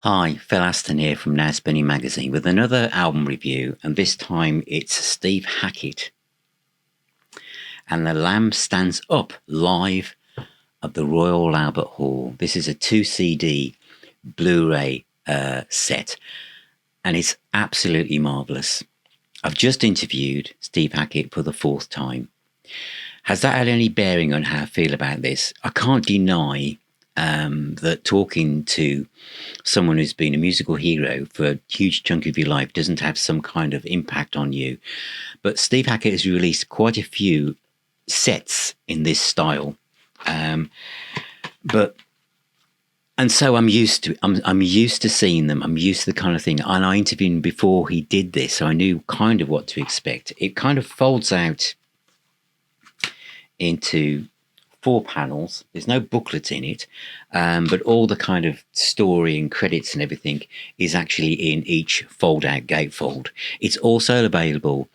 Hi, Phil Aston here from Now Spinning Magazine with another album review, and this time it's Steve Hackett and The Lamb Stands Up live at the Royal Albert Hall. This is a 2 CD Blu-ray set, and it's absolutely marvellous. I've just interviewed Steve Hackett for the fourth time. Has that had any bearing on how I feel about this? I can't deny that talking to someone who's been a musical hero for a huge chunk of your life doesn't have some kind of impact on you. But Steve Hackett has released quite a few sets in this style. So I'm used to I'm used to seeing them. I'm used to the kind of thing. And I interviewed him before he did this, so I knew kind of what to expect. It kind of folds out into 4 panels. There's no booklet in it, but all the kind of story and credits and everything is actually in each fold-out gatefold. It's also available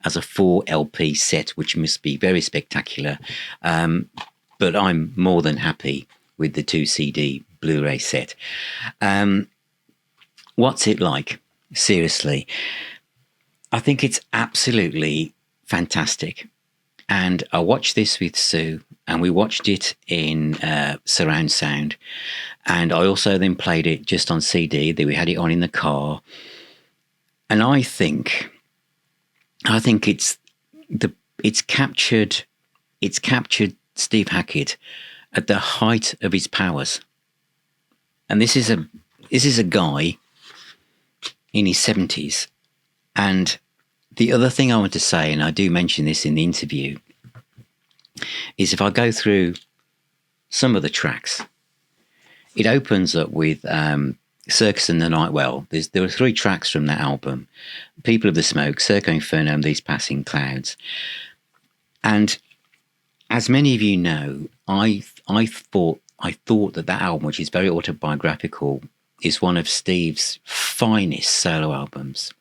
as a 4 LP set, which must be very spectacular. But I'm more than happy with the 2 CD Blu-ray set. What's it like? Seriously, I think it's absolutely fantastic. And I watched this with Sue, and we watched it in surround sound. And I also then played it just on CD. We had it on in the car. And I think it's captured Steve Hackett at the height of his powers. And this is a guy in his 70s. And the other thing I want to say, and I do mention this in the interview, is if I go through some of the tracks, it opens up with Circus and the Nightwhale. There are 3 tracks from that album: People of the Smoke, Circo Inferno, and These Passing Clouds. And as many of you know, I thought that album, which is very autobiographical, is one of Steve's finest solo albums.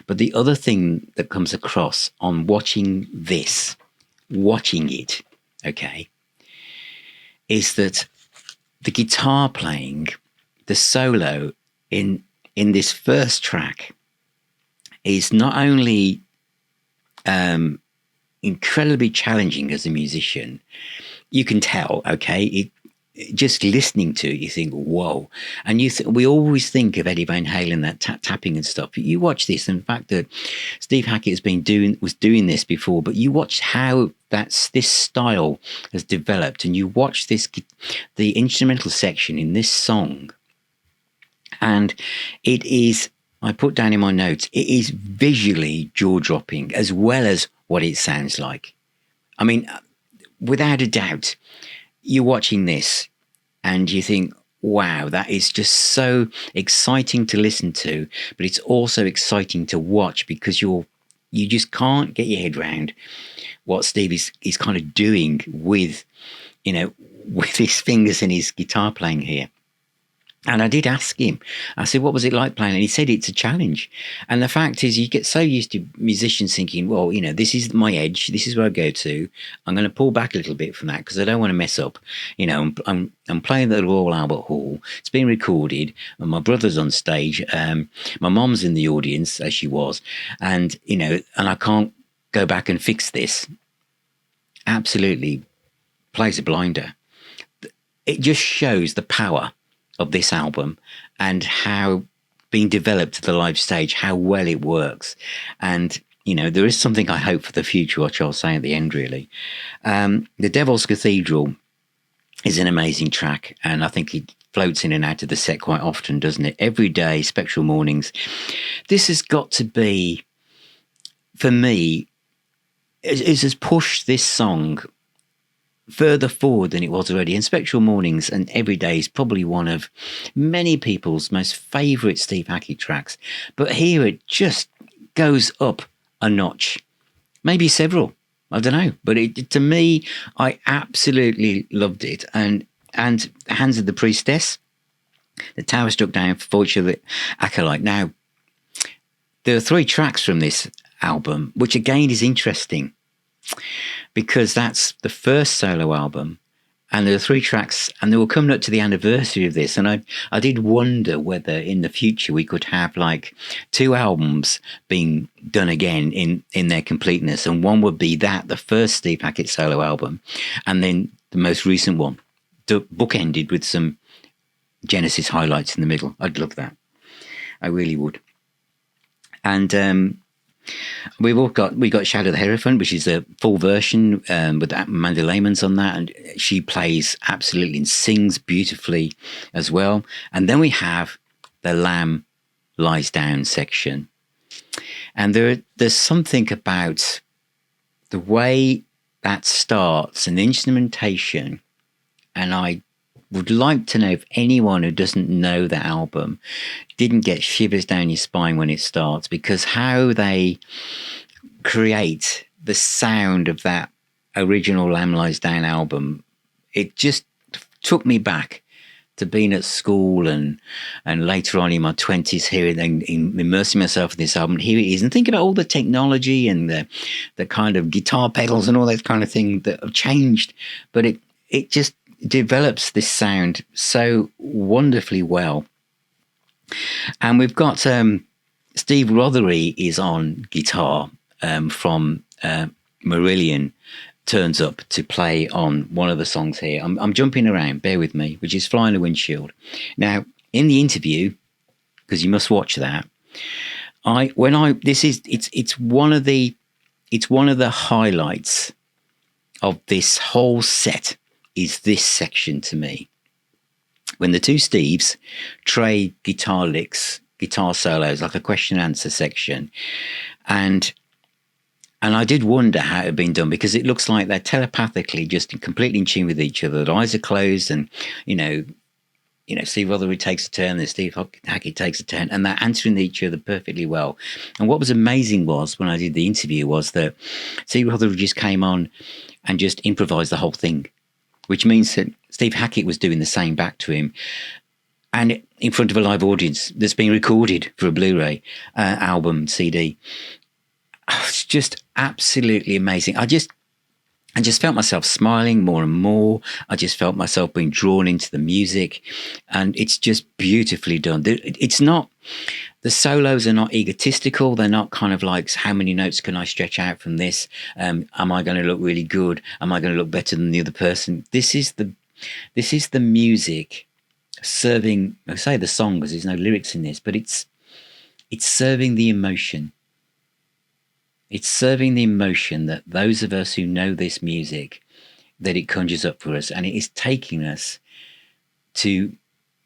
But the other thing that comes across on watching it, okay, is that the guitar playing, the solo in this first track is not only incredibly challenging as a musician. You can tell, okay, just listening to it, you think, whoa. And we always think of Eddie Van Halen, that tapping and stuff. You watch this, and the fact that Steve Hackett was doing this before, but you watch how this style has developed, and you watch the instrumental section in this song, and it is, I put down in my notes, it is visually jaw-dropping as well as what it sounds like. I mean, without a doubt, you're watching this and you think, wow, that is just so exciting to listen to, but it's also exciting to watch, because you just can't get your head around what Steve is kind of doing with his fingers and his guitar playing here. And I did ask him, I said, what was it like playing? And he said it's a challenge. And the fact is, you get so used to musicians thinking, well, this is my edge. This is where I go to. I'm going to pull back a little bit from that because I don't want to mess up. I'm playing at the Royal Albert Hall. It's been recorded. And my brother's on stage. My mom's in the audience, as she was. And I can't go back and fix this. Absolutely plays a blinder. It just shows the power of this album and how, being developed to the live stage, how well it works. And there is something I hope for the future, which I'll say at the end, really. The Devil's Cathedral is an amazing track, and I think it floats in and out of the set quite often, doesn't it? Every Day, Spectral Mornings. This has got to be, for me, it has pushed this song further forward than it was already. And Spectral Mornings and Every Day is probably one of many people's most favourite Steve Hackett tracks. But here it just goes up a notch. Maybe several. I don't know. But to me, I absolutely loved it. And Hands of the Priestess, The Tower Struck Down, Voice of the Acolyte. Now, there are 3 tracks from this album, which again is interesting, because that's the first solo album And there were 3 tracks, and they were coming up to the anniversary of this. And I did wonder whether in the future we could have like 2 albums being done again in their completeness. And one would be the first Steve Hackett solo album, and then the most recent one, bookended with some Genesis highlights in the middle. I'd love that. I really would. And we got Shadow the Hierophant, which is a full version with Amanda Layman's on that, and she plays absolutely and sings beautifully as well. And then we have the Lamb Lies Down section, and there's something about the way that starts and the instrumentation, and I would like to know if anyone who doesn't know the album didn't get shivers down your spine when it starts, because how they create the sound of that original Lamb Lies Down album, it just took me back to being at school and later on in my 20s, hearing and immersing myself in this album. Here it is, and think about all the technology and the kind of guitar pedals and all that kind of thing that have changed, but it just develops this sound so wonderfully well. And we've got Steve Rothery is on guitar from Marillion, turns up to play on one of the songs here. I'm jumping around, bear with me, which is Flying the Windshield. Now, in the interview, because you must watch that, it's one of the highlights of this whole set is this section to me. When the 2 Steves trade guitar licks, guitar solos, like a question and answer section. And I did wonder how it had been done, because it looks like they're telepathically just completely in tune with each other. Their eyes are closed, and, Steve Rothery takes a turn, and Steve Hackett takes a turn, and they're answering each other perfectly well. And what was amazing was, when I did the interview, was that Steve Rothery just came on and just improvised the whole thing, which means that Steve Hackett was doing the same back to him, and in front of a live audience that's been recorded for a Blu-ray album, CD. It's just absolutely amazing. I just felt myself smiling more and more. I just felt myself being drawn into the music, and it's just beautifully done. It's not, the solos are not egotistical. They're not kind of like, how many notes can I stretch out from this? Am I going to look really good? Am I going to look better than the other person? This is the music serving, I say the song because there's no lyrics in this, but it's serving the emotion. It's serving the emotion that those of us who know this music, that it conjures up for us, and it is taking us to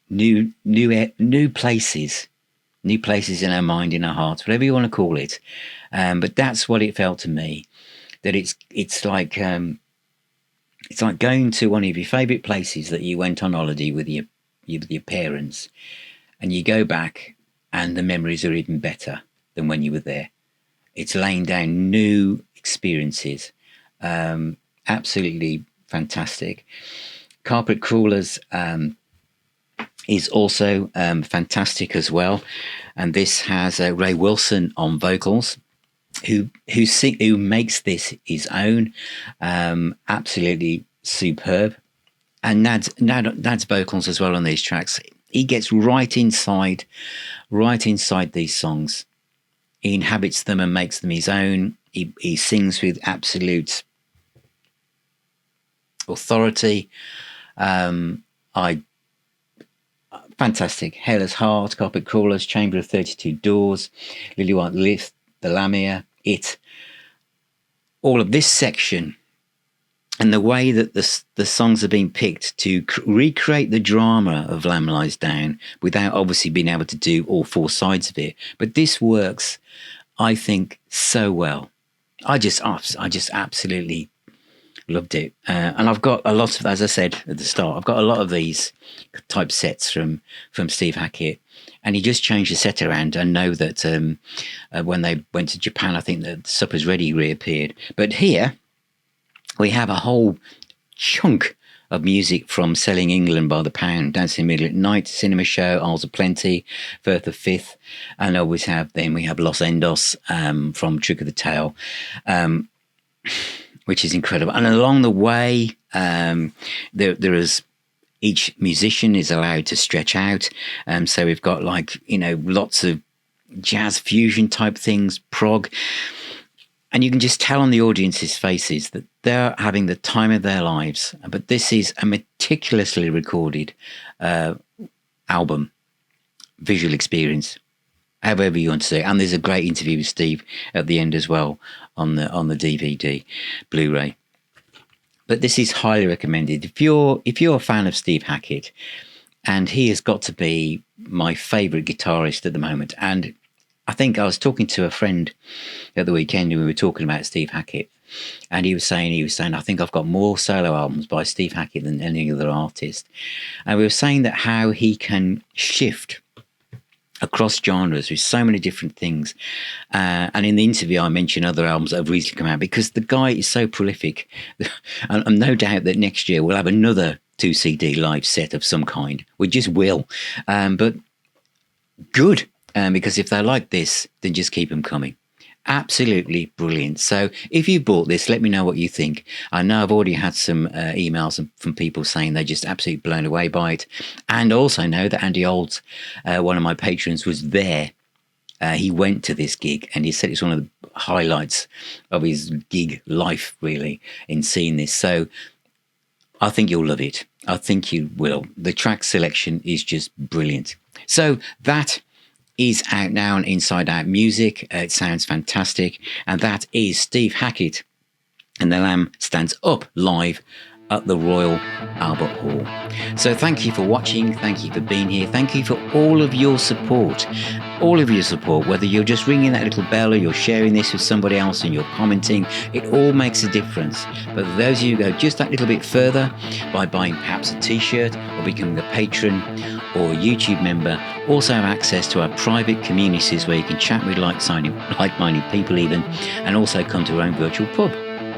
new places in our mind, in our hearts, whatever you want to call it. But that's what it felt to me. That it's like going to one of your favourite places that you went on holiday with your parents, and you go back, and the memories are even better than when you were there. It's laying down new experiences. Absolutely fantastic. Carpet Crawlers is also fantastic as well. And this has Ray Wilson on vocals, who makes this his own. Absolutely superb. And Nad's vocals as well on these tracks. He gets right inside these songs. He inhabits them and makes them his own. He sings with absolute authority. Fantastic. Hairless Heart, Carpet Crawlers, Chamber of 32 Doors, Lily White Lift, The Lamia, It. All of this section, and the way that the songs are being picked to recreate the drama of Lamb Lies Down without obviously being able to do all 4 sides of it. But this works, I think, so well. I just absolutely loved it. And I've got a lot of, as I said at the start, I've got a lot of these type sets from Steve Hackett. And he just changed the set around. I know that when they went to Japan, I think that Supper's Ready reappeared. But here, we have a whole chunk of music from Selling England by the Pound, Dancing in the Middle at Night, Cinema Show, Isles of Plenty, Firth of Fifth, and we have Los Endos from Trick of the Tail. which is incredible. And along the way, there is each musician is allowed to stretch out. So we've got lots of jazz fusion type things, prog. And you can just tell on the audience's faces that they're having the time of their lives. But this is a meticulously recorded album, visual experience, however you want to say it. And there's a great interview with Steve at the end as well on the DVD, Blu-ray. But this is highly recommended. If you're a fan of Steve Hackett, and he has got to be my favourite guitarist at the moment. And I think I was talking to a friend at the weekend and we were talking about Steve Hackett, and he was saying, I think I've got more solo albums by Steve Hackett than any other artist. And we were saying that how he can shift across genres with so many different things. And in the interview, I mentioned other albums that have recently come out because the guy is so prolific. And no doubt that next year we'll have another 2 CD live set of some kind. We just will. But good, because if they're like this, then just keep them coming. Absolutely brilliant. So if you bought this, let me know what you think. I know I've already had some emails from people saying they're just absolutely blown away by it. And also know that Andy Olds, one of my patrons, was there. He went to this gig and he said it's one of the highlights of his gig life, really, in seeing this. So I think you'll love it. I think you will. The track selection is just brilliant. So that is out now on Inside Out Music. It sounds fantastic. And that is Steve Hackett and the Lamb Stands Up live at the Royal Albert Hall. So thank you for watching. Thank you for being here. Thank you for all of your support. All of your support, whether you're just ringing that little bell or you're sharing this with somebody else and you're commenting, it all makes a difference. But for those of you who go just that little bit further by buying perhaps a t-shirt or becoming a patron or a YouTube member, also have access to our private communities where you can chat with like-minded people even, and also come to our own virtual pub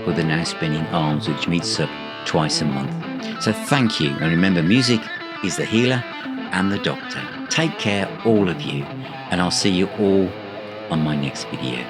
with the Now Spinning Arms, which meets up twice a month. So thank you, and remember, music is the healer and the doctor. Take care, all of you, and I'll see you all on my next video.